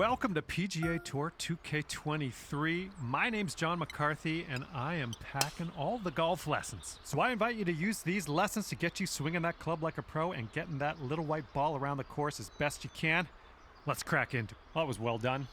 welcome to PGA Tour 2K23. My name's John McCarthy, and I am packing all the golf lessons. So I invite you to use these lessons to get you swinging that club like a pro and getting that little white ball around the course as best you can. Let's crack into it. That was well done.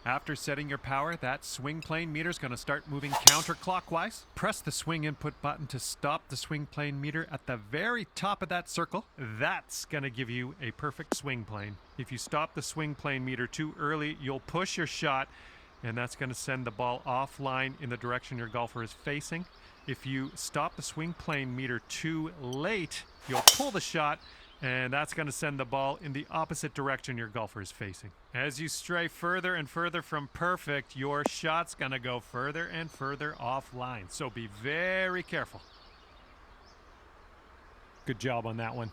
After setting your power, that swing plane meter is going to start moving counterclockwise. Press the swing input button to stop the swing plane meter at the very top of that circle. That's going to give you a perfect swing plane. If you stop the swing plane meter too early, you'll push your shot, and that's going to send the ball offline in the direction your golfer is facing. If you stop the swing plane meter too late, you'll pull the shot, and that's going to send the ball in the opposite direction your golfer is facing. As you stray further and further from perfect, your shot's going to go further and further offline. So be very careful. Good job on that one.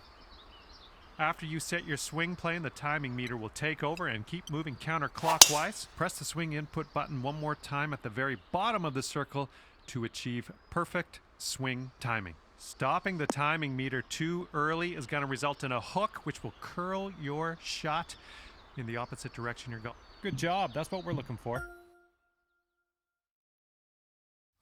After you set your swing plane, the timing meter will take over and keep moving counterclockwise. Press the swing input button one more time at the very bottom of the circle to achieve perfect swing timing. Stopping the timing meter too early is going to result in a hook, which will curl your shot in the opposite direction you're going. Good job. That's what we're looking for.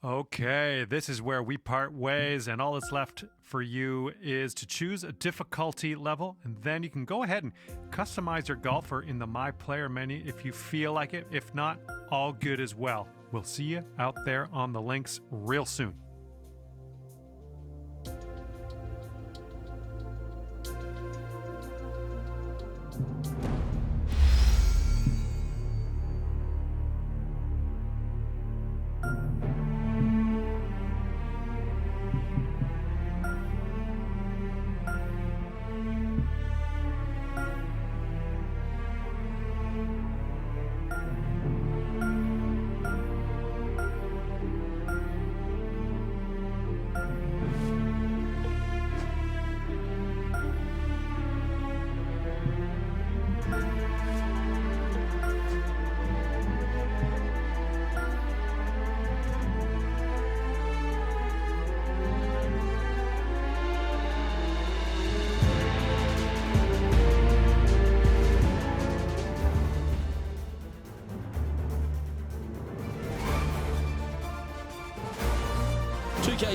Okay, this is where we part ways, and all that's left for you is to choose a difficulty level, and then you can go ahead and customize your golfer in the My Player menu if you feel like it. If not, all good as well. We'll see you out there on the links real soon.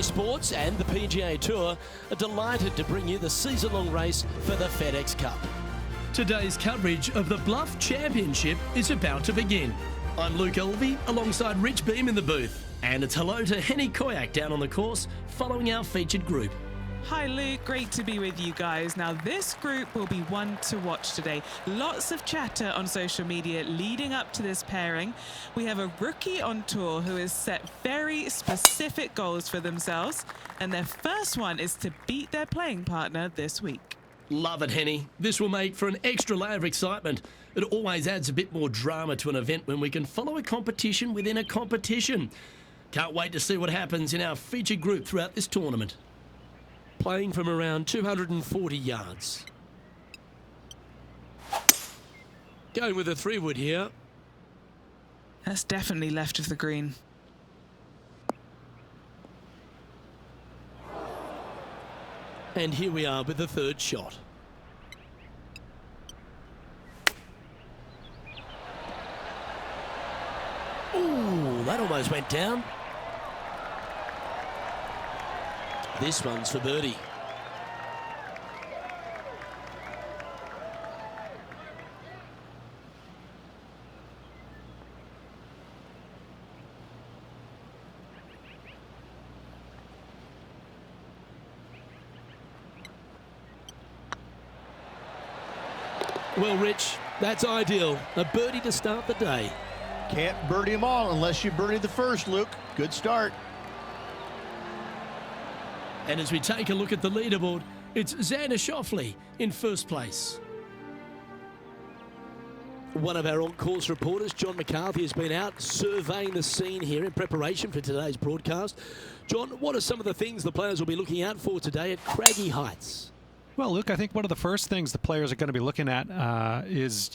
Sports and the PGA Tour are delighted to bring you the season-long race for the FedEx Cup. Today's coverage of the Bluff Championship is about to begin. I'm Luke Elvey alongside Rich Beam in the booth, and it's hello to Henny Koyak down on the course following our featured group. Hi Luke, great to be with you guys. Now this group will be one to watch today. Lots of chatter on social media leading up to this pairing. We have a rookie on tour who has set very specific goals for themselves, and their first one is to beat their playing partner this week. Love it, Henny. This will make for an extra layer of excitement. It always adds a bit more drama to an event when we can follow a competition within a competition. Can't wait to see what happens in our featured group throughout this tournament. Playing from around 240 yards. Going with a 3-wood here. That's definitely left of the green. And here we are with the third shot. Ooh, that almost went down. This one's for birdie. Well, Rich, that's ideal. A birdie to start the day. Can't birdie them all unless you birdie the first, Luke. Good start. And as we take a look at the leaderboard, it's Xander Schauffele in first place. One of our on-course reporters, John McCarthy, has been out surveying the scene here in preparation for today's broadcast. John, what are some of the things the players will be looking out for today at Craggy Heights? Well, Luke, I think one of the first things the players are going to be looking at is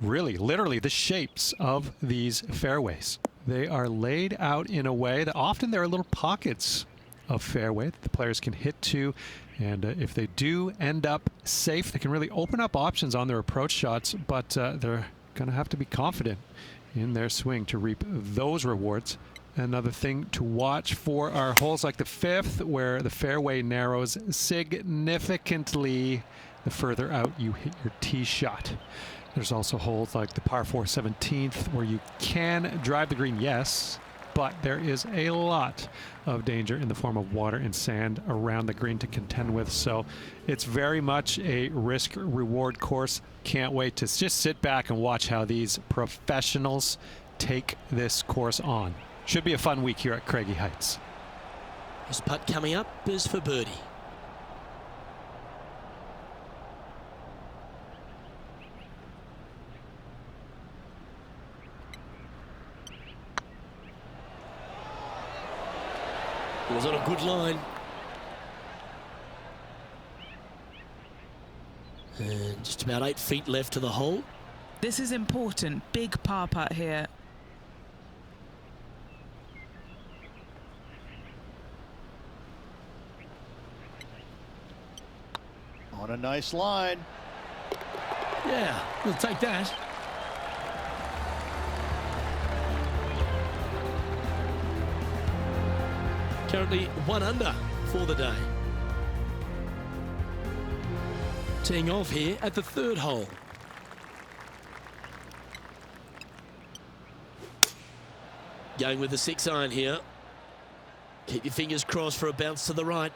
really, literally, the shapes of these fairways. They are laid out in a way that often there are little pockets of fairway that the players can hit to, and if they do end up safe, they can really open up options on their approach shots, but they're going to have to be confident in their swing to reap those rewards. Another thing to watch for are holes like the 5th, where the fairway narrows significantly the further out you hit your tee shot. There's also holes like the par 4 17th, where you can drive the green, yes, but there is a lot of danger in the form of water and sand around the green to contend with. So it's very much a risk-reward course. Can't wait to just sit back and watch how these professionals take this course on. Should be a fun week here at Craigie Heights. His putt coming up is for birdie. It was on a good line. And just about 8 feet left to the hole. This is important. Big par putt here. On a nice line. Yeah, we'll take that. Currently 1 under for the day. Teeing off here at the 3rd hole. Going with the 6 iron here. Keep your fingers crossed for a bounce to the right.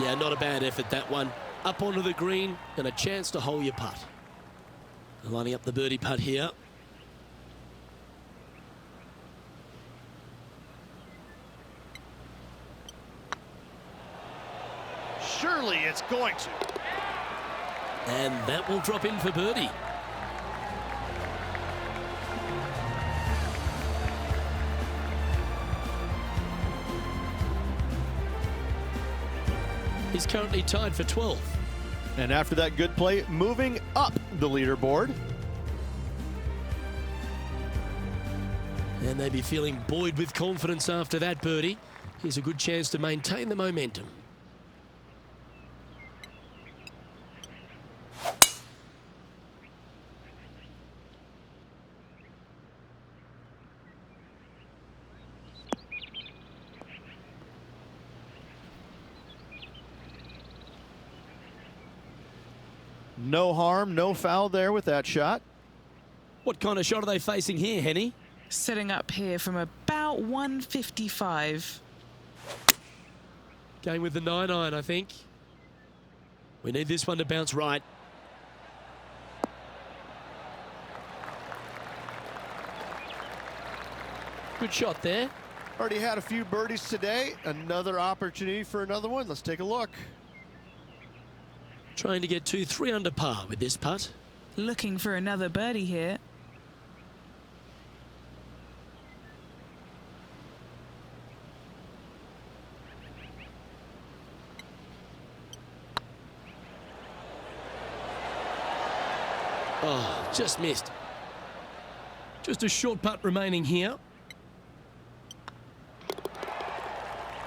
Yeah, not a bad effort, that one. Up onto the green and a chance to hole your putt. Lining up the birdie putt here. Surely it's going to. And that will drop in for birdie. He's currently tied for 12th. And after that good play, moving up the leaderboard. And they'd be feeling buoyed with confidence after that birdie. Here's a good chance to maintain the momentum. No harm, no foul there with that shot. What kind of shot are they facing here, Henny? Setting up here from about 155. Going with the 9 iron, I think. We need this one to bounce right. Good shot there. Already had a few birdies today. Another opportunity for another one. Let's take a look. Trying to get 2-3 under par with this putt. Looking for another birdie here. Oh, just missed. Just a short putt remaining here.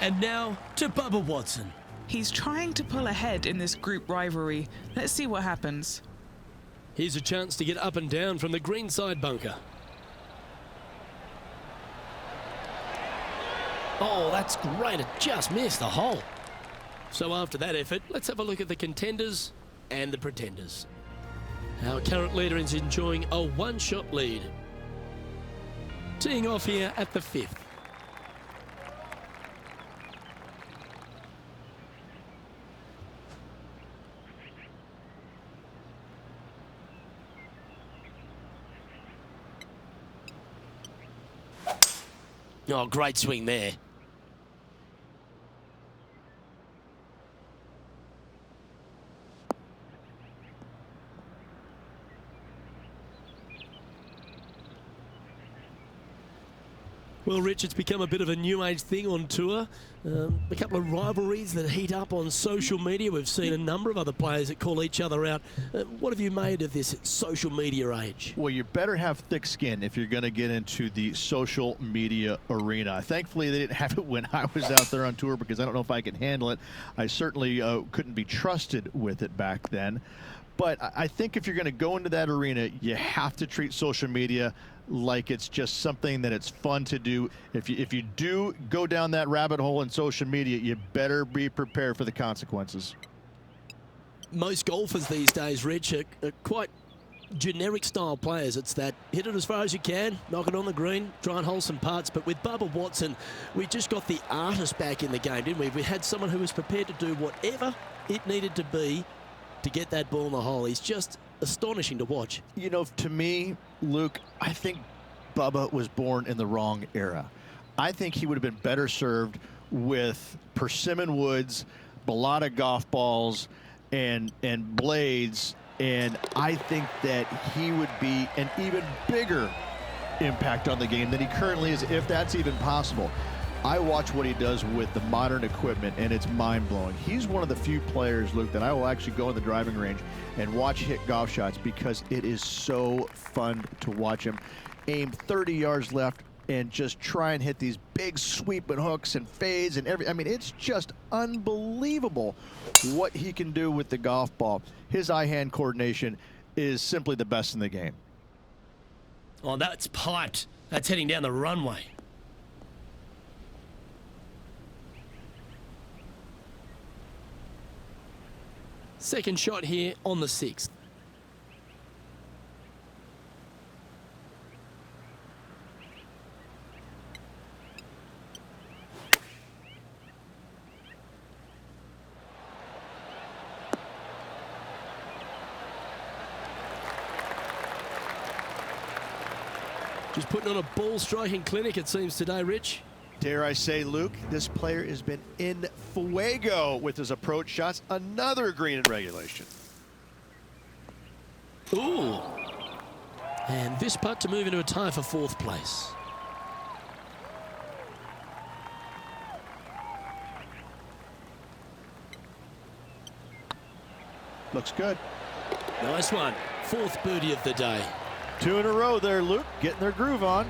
And now to Bubba Watson. He's trying to pull ahead in this group rivalry. Let's see what happens. Here's a chance to get up and down from the greenside bunker. Oh, that's great. It just missed the hole. So after that effort, let's have a look at the contenders and the pretenders. Our current leader is enjoying a 1-shot lead. Teeing off here at the 5th. Oh, great swing there. Well, Rich, it's become a bit of a new age thing on tour. A couple of rivalries that heat up on social media. We've seen a number of other players that call each other out. What have you made of this social media age? Well, you better have thick skin if you're going to get into the social media arena. Thankfully, they didn't have it when I was out there on tour because I don't know if I can handle it. I certainly couldn't be trusted with it back then. But I think if you're going to go into that arena, you have to treat social media like it's just something that it's fun to do. If you do go down that rabbit hole in social media, you better be prepared for the consequences. Most golfers these days, Rich, are quite generic style players. It's that hit it as far as you can, knock it on the green, try and hold some putts. But with Bubba Watson, we just got the artist back in the game, didn't we? We had someone who was prepared to do whatever it needed to be to get that ball in the hole. He's just astonishing to watch. You know, to me, Luke, I think Bubba was born in the wrong era. I think he would have been better served with persimmon woods, balata golf balls, and blades, and I think that he would be an even bigger impact on the game than he currently is, if that's even possible. I watch what he does with the modern equipment, and it's mind-blowing. He's one of the few players, Luke, that I will actually go in the driving range and watch hit golf shots because it is so fun to watch him aim 30 yards left and just try and hit these big sweeping hooks and fades and I mean, it's just unbelievable what he can do with the golf ball. His eye-hand coordination is simply the best in the game. Oh, that's piped. That's heading down the runway. Second shot here on the 6th. Just putting on a ball striking clinic, it seems, today, Rich. Dare I say, Luke, this player has been in fuego with his approach shots. Another green in regulation. Ooh. And this putt to move into a tie for 4th place. Looks good. Nice one. 4th birdie of the day. 2 in a row there, Luke, getting their groove on.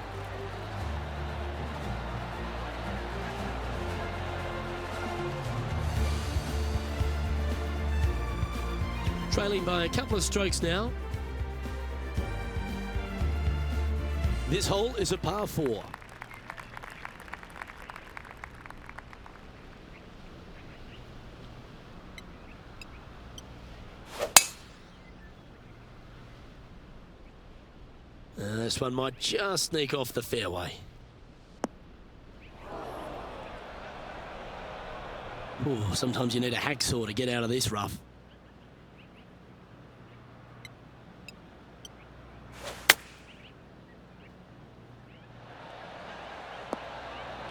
Trailing by a couple of strokes now. This hole is a par 4. This one might just sneak off the fairway. Ooh, sometimes you need a hacksaw to get out of this rough.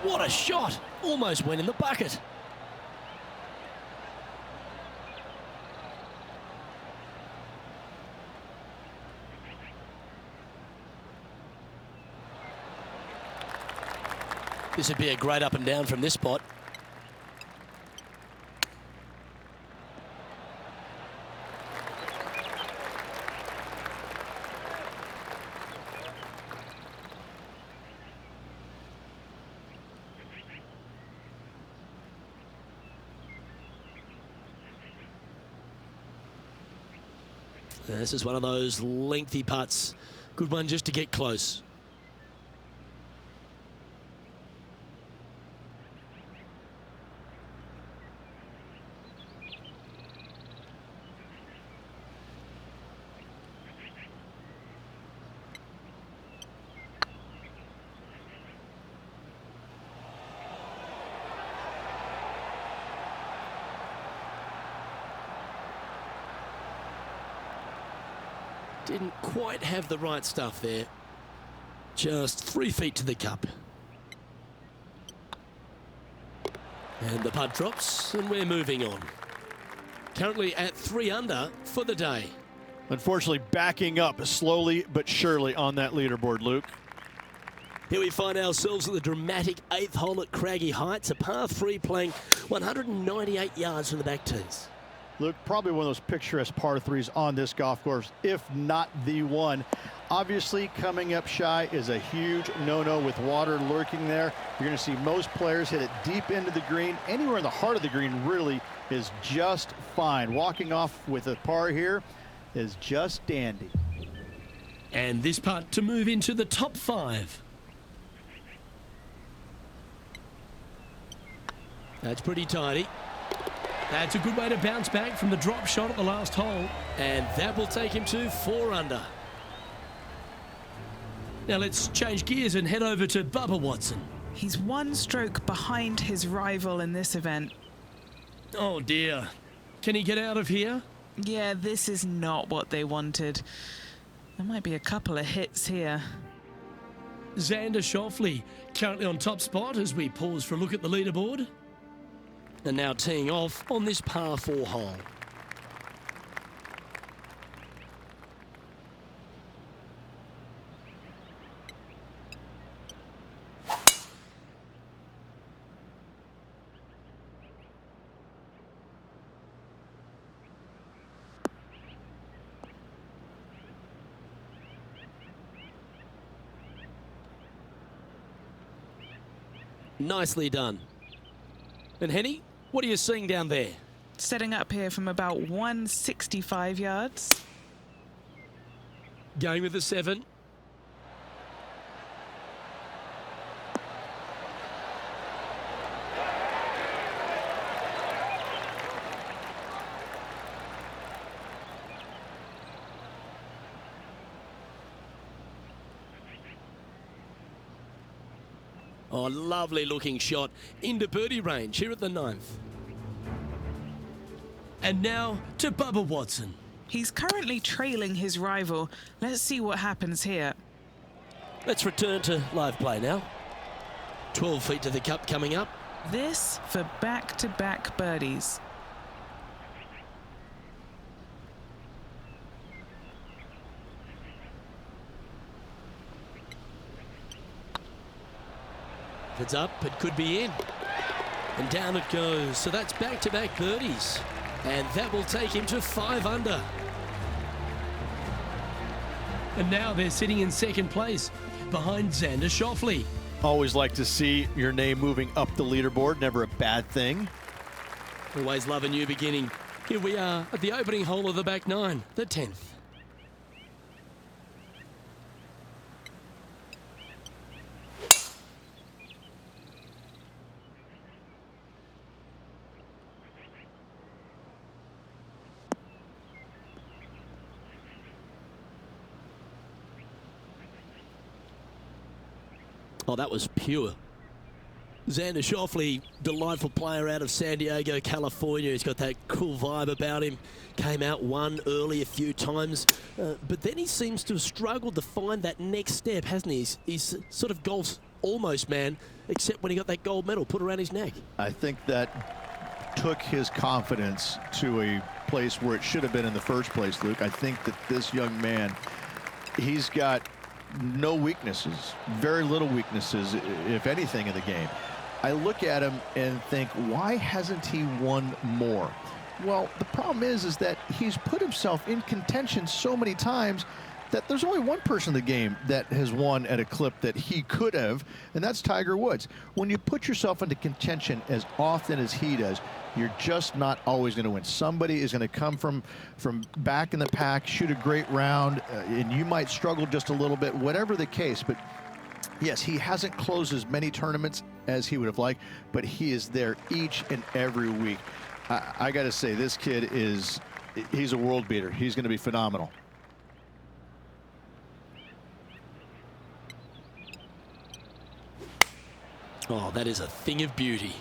What a shot! Almost went in the bucket. This would be a great up and down from this spot. This is one of those lengthy putts. Good one just to get close. Didn't quite have the right stuff there. Just 3 feet to the cup. And the putt drops, and we're moving on. Currently at 3 under for the day. Unfortunately, backing up slowly but surely on that leaderboard, Luke. Here we find ourselves at the dramatic 8th hole at Craggy Heights, a par 3 playing 198 yards from the back tees. Luke, probably one of those picturesque par 3s on this golf course, if not the one. Obviously, coming up shy is a huge no-no with water lurking there. You're going to see most players hit it deep into the green. Anywhere in the heart of the green really is just fine. Walking off with a par here is just dandy. And this putt to move into the top 5. That's pretty tidy. That's a good way to bounce back from the drop shot at the last hole. And that will take him to 4 under. Now let's change gears and head over to Bubba Watson. He's 1 stroke behind his rival in this event. Oh dear. Can he get out of here? Yeah, this is not what they wanted. There might be a couple of hits here. Xander Schauffele currently on top spot as we pause for a look at the leaderboard. And now teeing off on this par 4 hole. Nicely done. And Henny, what are you seeing down there? Setting up here from about 165 yards. Going with the 7. Oh, lovely looking shot into birdie range here at the 9th. And now to Bubba Watson. He's currently trailing his rival. Let's see what happens here. Let's return to live play now. 12 feet to the cup coming up. This for back-to-back birdies. If it's up, it could be in. And down it goes. So that's back-to-back birdies. And that will take him to 5 under. And now they're sitting in second place behind Xander Schauffele. Always like to see your name moving up the leaderboard. Never a bad thing. Always love a new beginning. Here we are at the opening hole of the back 9, the 10th. Oh, that was pure. Xander Schauffele, delightful player out of San Diego, California. He's got that cool vibe about him. Came out one early a few times, but then he seems to have struggled to find that next step, hasn't he? He's sort of golf's almost man, except when he got that gold medal put around his neck. I think that took his confidence to a place where it should have been in the first place, Luke. I think that this young man, he's got no weaknesses, very little weaknesses, if anything, in the game. I look at him and think, why hasn't he won more? Well, the problem is that he's put himself in contention so many times that there's only one person in the game that has won at a clip that he could have, and that's Tiger Woods. When you put yourself into contention as often as he does, you're just not always going to win. Somebody is going to come from back in the pack, shoot a great round, and you might struggle just a little bit, whatever the case. But yes, he hasn't closed as many tournaments as he would have liked, but he is there each and every week. I got to say, this kid he's a world beater. He's going to be phenomenal. Oh, that is a thing of beauty.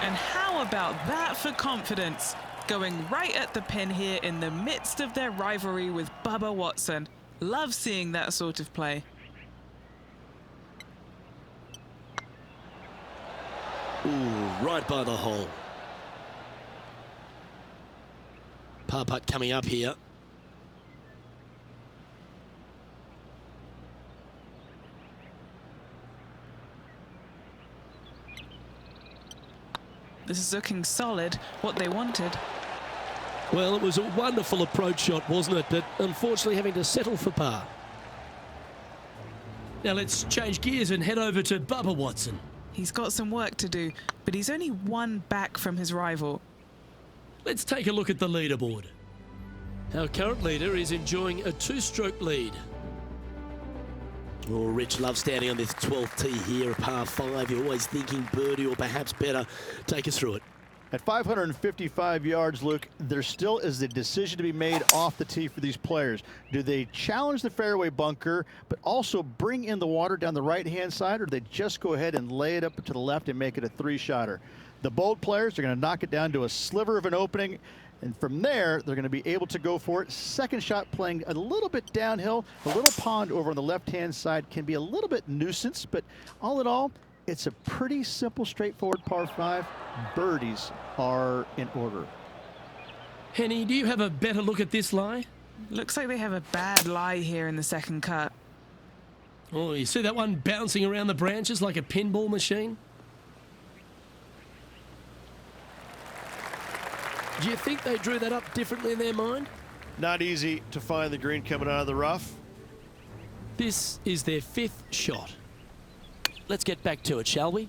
And how about that for confidence? Going right at the pin here in the midst of their rivalry with Bubba Watson. Love seeing that sort of play. Ooh, right by the hole. Par putt coming up here. This is looking solid, what they wanted. Well, it was a wonderful approach shot, wasn't it? But unfortunately having to settle for par. Now let's change gears and head over to Bubba Watson. He's got some work to do, but he's only one back from his rival. Let's take a look at the leaderboard. Our current leader is enjoying a 2-stroke lead. Oh, Rich loves standing on this 12th tee here, a par 5. You're always thinking birdie or perhaps better. Take us through it. At 555 yards, Luke, there still is a decision to be made off the tee for these players. Do they challenge the fairway bunker, but also bring in the water down the right-hand side, or do they just go ahead and lay it up to the left and make it a 3-shotter? The bold players are going to knock it down to a sliver of an opening, and from there, they're going to be able to go for it. Second shot playing a little bit downhill. The little pond over on the left-hand side can be a little bit nuisance, but all in all, it's a pretty simple, straightforward par 5. Birdies are in order. Henny, do you have a better look at this lie? Looks like they have a bad lie here in the second cut. Oh, you see that one bouncing around the branches like a pinball machine? Do you think they drew that up differently in their mind? Not easy to find the green coming out of the rough. This is their 5th shot. Let's get back to it, shall we?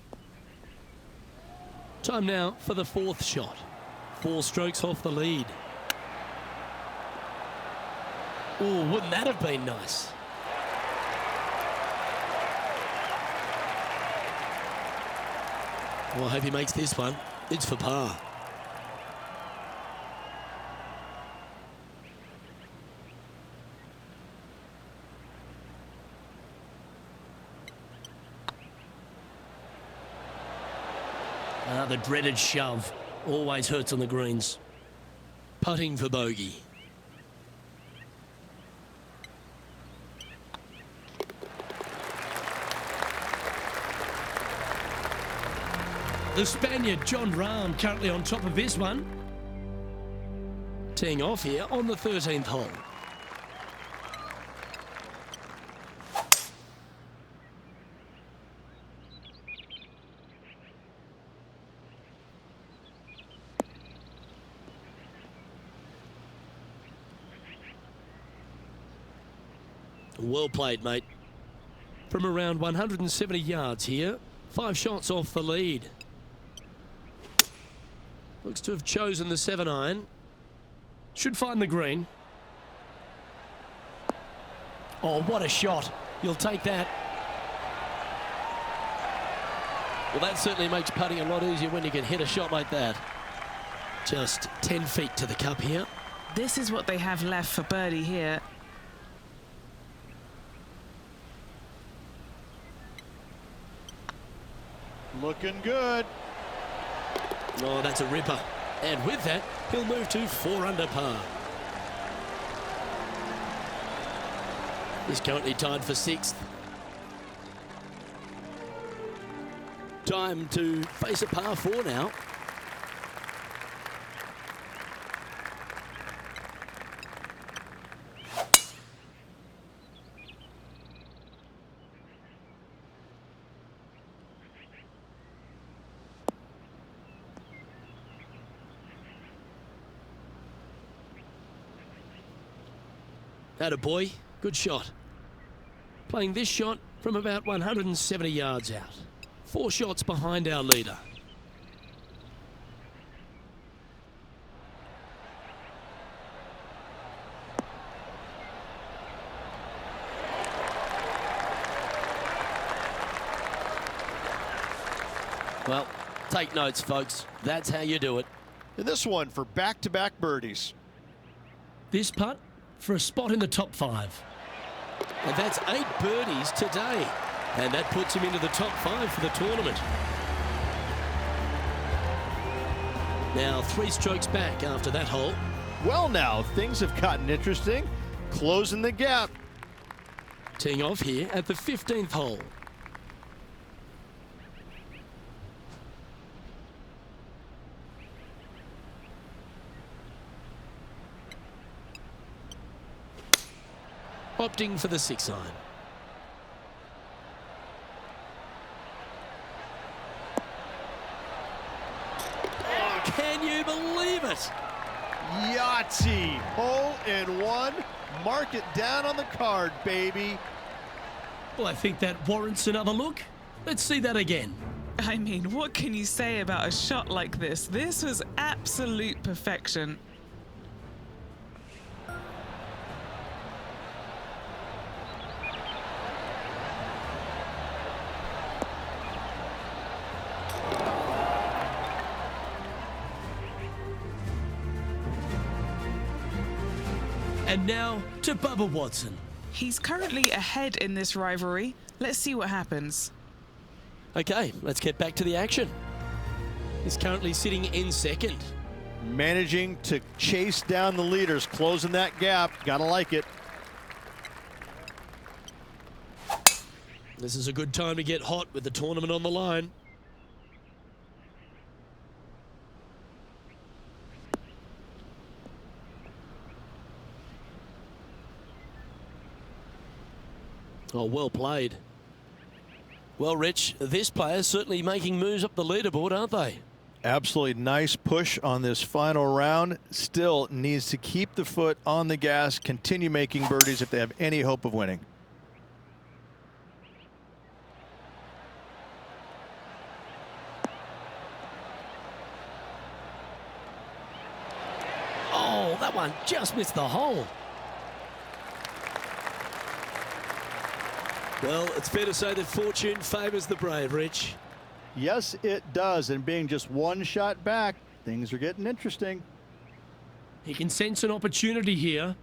Time now for the 4th shot. 4 strokes off the lead. Oh, wouldn't that have been nice? Well, I hope he makes this one. It's for par. The dreaded shove always hurts on the greens. Putting for bogey. The Spaniard, John Rahm, currently on top of this one. Teeing off here on the 13th hole. Well played, mate. From around 170 yards here, 5 shots off the lead. Looks to have chosen the 7-iron. Should find the green. Oh, what a shot. You'll take that. Well, that certainly makes putting a lot easier when you can hit a shot like that. Just 10 feet to the cup here. This is what they have left for birdie here. Looking good. Oh, that's a ripper. And with that, he'll move to 4 under par. He's currently tied for 6th. Time to face a par 4 now. Attaboy, good shot. Playing this shot from about 170 yards out. 4 shots behind our leader. Well, take notes, folks. That's how you do it. And this one for back-to-back birdies. This putt for a spot in the top 5. And that's 8 birdies today. And that puts him into the top 5 for the tournament. Now 3 strokes back after that hole. Well, now, things have gotten interesting. Closing the gap. Teeing off here at the 15th hole. opting for the 6 iron. Oh, can you believe it? Yahtzee, hole in one. Mark it down on the card, baby. Well, I think that warrants another look. Let's see that again. I mean, what can you say about a shot like this? This was absolute perfection. And now to Bubba Watson. He's currently ahead in this rivalry. Let's see what happens. Okay, let's get back to the action. He's currently sitting in second. Managing to chase down the leaders, closing that gap. Gotta like it. This is a good time to get hot with the tournament on the line. Oh, well played. Well, Rich, this player's certainly making moves up the leaderboard, aren't they? Absolutely nice push on this final round. Still needs to keep the foot on the gas, continue making birdies if they have any hope of winning. Oh, that one just missed the hole. Well, it's fair to say that fortune favours the brave, Rich. Yes, it does. And being just one shot back, things are getting interesting. He can sense an opportunity here.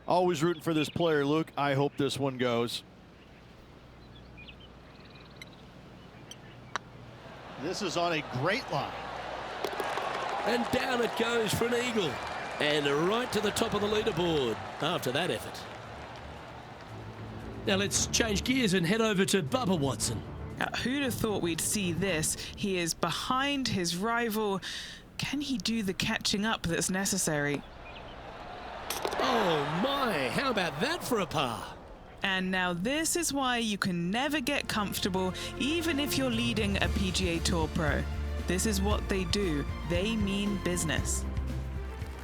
Always rooting for this player, Luke. I hope this one goes. This is on a great line. And down it goes for an eagle. And right to the top of the leaderboard after that effort. Now let's change gears and head over to Bubba Watson. Who'd have thought we'd see this? He is behind his rival. Can he do the catching up that's necessary? Oh my, how about that for a par? And now this is why you can never get comfortable, even if you're leading a PGA Tour pro. This is what they do. They mean business.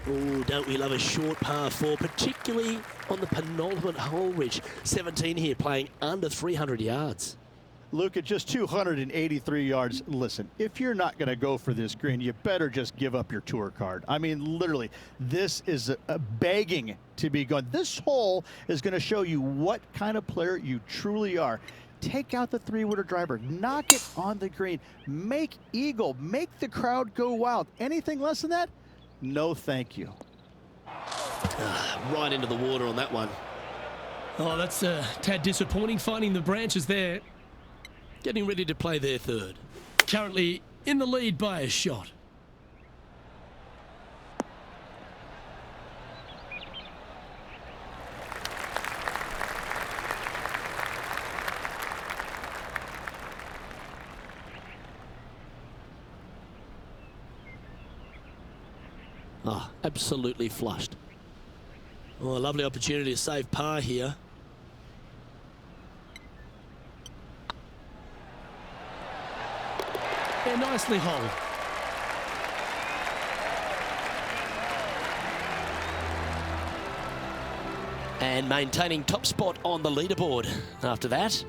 Oh, don't we love a short par 4, particularly on the penultimate hole, Rich. 17 here, playing under 300 yards. Luke, at just 283 yards, listen, if you're not going to go for this green, you better just give up your tour card. I mean, literally, this is a begging to be gone. This hole is going to show you what kind of player you truly are. Take out the three-wooder driver, knock it on the green, make eagle, make the crowd go wild. Anything less than that? No, thank you. Right into the water on that one. Oh, that's a tad disappointing, finding the branches there. Getting ready to play their third. Currently in the lead by a shot. Oh, absolutely flushed. Oh, a lovely opportunity to save par here. Yeah, nicely holed. And maintaining top spot on the leaderboard after that.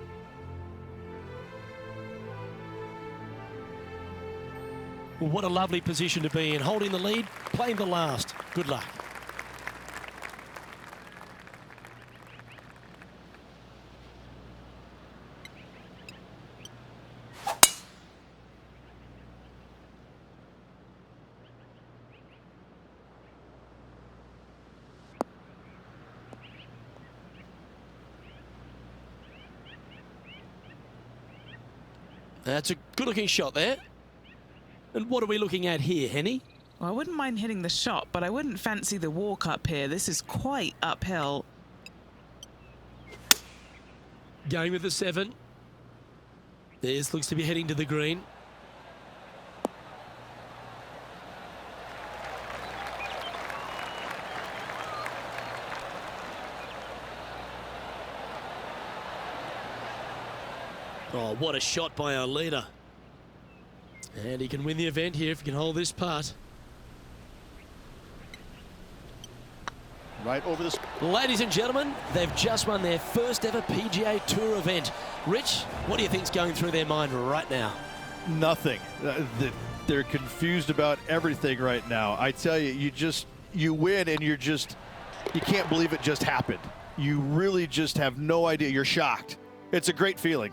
What a lovely position to be in, holding the lead, playing the last. Good luck. That's a good-looking shot there. And what are we looking at here, Henny? Well, I wouldn't mind hitting the shot, but I wouldn't fancy the walk up here. This is quite uphill. Going with the 7. This looks to be heading to the green. Oh, what a shot by our leader. And he can win the event here if he can hold this putt. Right over this. Ladies and gentlemen, they've just won their first ever PGA Tour event. Rich, what do you think's going through their mind right now? Nothing. They're confused about everything right now. I tell you, you win and you can't believe it just happened. You really just have no idea. You're shocked. It's a great feeling.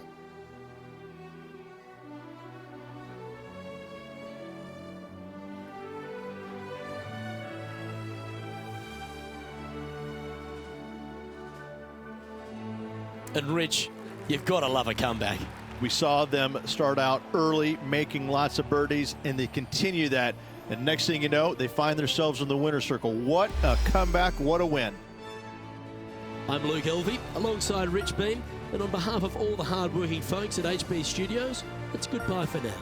And Rich, you've got to love a comeback. We saw them start out early, making lots of birdies, and they continue that. And next thing you know, they find themselves in the winner's circle. What a comeback, what a win. I'm Luke Elvey, alongside Rich Beam, and on behalf of all the hard-working folks at HB Studios, it's goodbye for now.